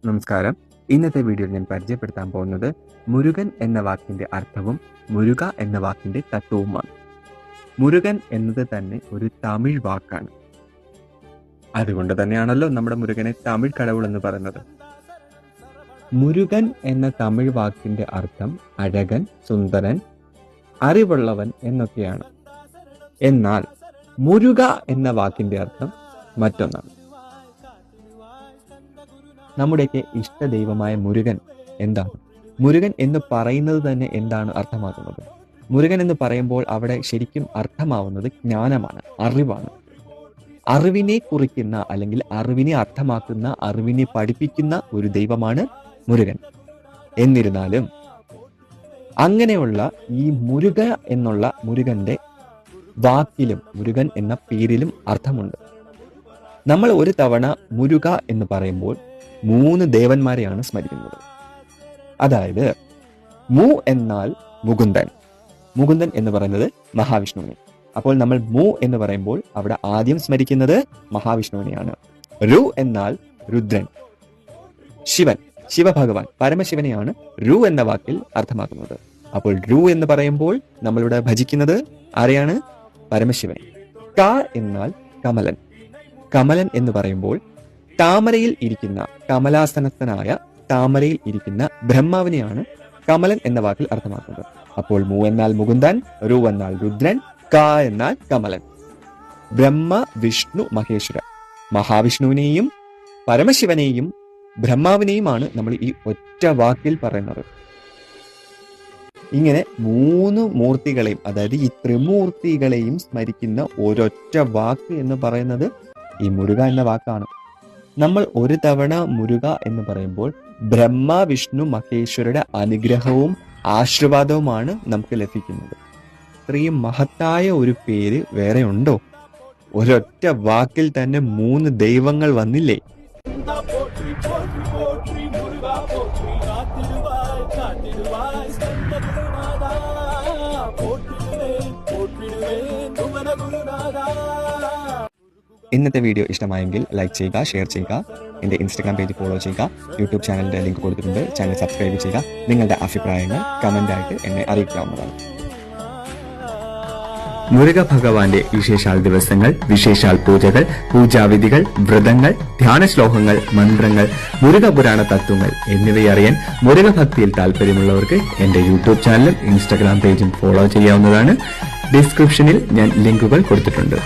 നമസ്കാരം. ഇന്നത്തെ വീഡിയോയിൽ ഞാൻ പരിചയപ്പെടുത്താൻ പോകുന്നത് മുരുകൻ എന്ന വാക്കിന്റെ അർത്ഥവും മുരുക എന്ന വാക്കിന്റെ തത്വവുമാണ്. മുരുകൻ എന്നത് തന്നെ ഒരു തമിഴ് വാക്കാണ്. അതുകൊണ്ട് തന്നെയാണല്ലോ നമ്മുടെ മുരുകനെ തമിഴ് കടവുൾ എന്ന് പറയുന്നത്. മുരുകൻ എന്ന തമിഴ് വാക്കിന്റെ അർത്ഥം അഴകൻ, സുന്ദരൻ, അറിവുള്ളവൻ എന്നൊക്കെയാണ്. എന്നാൽ മുരുക എന്ന വാക്കിന്റെ അർത്ഥം മറ്റൊന്നാണ്. നമ്മുടെയൊക്കെ ഇഷ്ടദൈവമായ മുരുകൻ എന്താണ്? മുരുകൻ എന്ന് പറയുന്നത് തന്നെ എന്താണ് അർത്ഥമാക്കുന്നത്? മുരുകൻ എന്ന് പറയുമ്പോൾ അവിടെ ശരിക്കും അർത്ഥമാവുന്നത് ജ്ഞാനമാണ്, അറിവാണ്. അറിവിനെ കുറിക്കുന്ന അല്ലെങ്കിൽ അറിവിനെ അർത്ഥമാക്കുന്ന, അറിവിനെ പഠിപ്പിക്കുന്ന ഒരു ദൈവമാണ് മുരുകൻ. എന്നിരുന്നാലും അങ്ങനെയുള്ള ഈ മുരുക എന്നുള്ള മുരുകന്റെ വാക്കിലും മുരുകൻ എന്ന പേരിലും അർത്ഥമുണ്ട്. നമ്മൾ ഒരു തവണ മുരുക എന്ന് പറയുമ്പോൾ 3 ദേവന്മാരെയാണ് സ്മരിക്കുന്നത്. അതായത് മു എന്നാൽ മുകുന്ദൻ, മുകുന്ദൻ എന്ന് പറയുന്നത് മഹാവിഷ്ണുവിനെ. അപ്പോൾ നമ്മൾ മു എന്ന് പറയുമ്പോൾ അവിടെ ആദ്യം സ്മരിക്കുന്നത് മഹാവിഷ്ണുവിനെയാണ്. രു എന്നാൽ രുദ്രൻ, ശിവൻ, ശിവഭഗവാൻ, പരമശിവനെയാണ് രു എന്ന വാക്കിൽ അർത്ഥമാക്കുന്നത്. അപ്പോൾ രു എന്ന് പറയുമ്പോൾ നമ്മളിവിടെ ഭജിക്കുന്നത് ആരെയാണ്? പരമശിവൻ. ക എന്നാൽ കമലൻ, കമലൻ എന്ന് പറയുമ്പോൾ താമരയിൽ ഇരിക്കുന്ന, കമലാസനസ്ഥനായ താമരയിൽ ഇരിക്കുന്ന ബ്രഹ്മാവിനെയാണ് കമലൻ എന്ന വാക്കിൽ അർത്ഥമാക്കുന്നത്. അപ്പോൾ മു എന്നാൽ മുകുന്ദൻ, രു എന്നാൽ രുദ്രൻ, ക എന്നാൽ കമലൻ. ബ്രഹ്മ, വിഷ്ണു, മഹേശ്വര, മഹാവിഷ്ണുവിനെയും പരമശിവനെയും ബ്രഹ്മാവിനെയുമാണ് നമ്മൾ ഈ ഒറ്റ വാക്കിൽ പറയുന്നത്. ഇങ്ങനെ 3 മൂർത്തികളെയും, അതായത് ഈ ത്രിമൂർത്തികളെയും സ്മരിക്കുന്ന ഒരൊറ്റ വാക്ക് എന്ന് പറയുന്നത് ഈ മുരുക എന്ന വാക്കാണ്. നമ്മൾ ഒരു തവണ മുരുക എന്ന് പറയുമ്പോൾ ബ്രഹ്മ, വിഷ്ണു, മഹേശ്വരയുടെ അനുഗ്രഹവും ആശീർവാദവുമാണ് നമുക്ക് ലഭിക്കുന്നത്. ഇത്രയും മഹത്തായ ഒരു പേര് വേറെ ഉണ്ടോ? ഒരൊറ്റ വാക്കിൽ തന്നെ 3 ദൈവങ്ങൾ വന്നില്ലേ? ഇന്നത്തെ വീഡിയോ ഇഷ്ടമായെങ്കിൽ ലൈക്ക് ചെയ്യുക, ഷെയർ ചെയ്യുക, എൻ്റെ ഇൻസ്റ്റാഗ്രാം പേജ് ഫോളോ ചെയ്യുക, യൂട്യൂബ് ചാനലിൻ്റെ ലിങ്ക് കൊടുത്തിട്ടുണ്ട്, ചാനൽ സബ്സ്ക്രൈബ് ചെയ്യുക. നിങ്ങളുടെ അഭിപ്രായങ്ങൾ കമൻ്റായിട്ട് എന്നെ അറിയിക്കാവുന്നതാണ്. മുരുക ഭഗവാന്റെ വിശേഷാൽ ദിവസങ്ങൾ, വിശേഷാൽ പൂജകൾ, പൂജാവിധികൾ, വ്രതങ്ങൾ, ധ്യാന ശ്ലോകങ്ങൾ, മന്ത്രങ്ങൾ, മുരുക പുരാണ തത്വങ്ങൾ എന്നിവയറിയാൻ മുരുക ഭക്തിയിൽ താല്പര്യമുള്ളവർക്ക് എൻ്റെ യൂട്യൂബ് ചാനലും ഇൻസ്റ്റാഗ്രാം പേജും ഫോളോ ചെയ്യാവുന്നതാണ്. ഡിസ്ക്രിപ്ഷനിൽ ഞാൻ ലിങ്കുകൾ കൊടുത്തിട്ടുണ്ട്.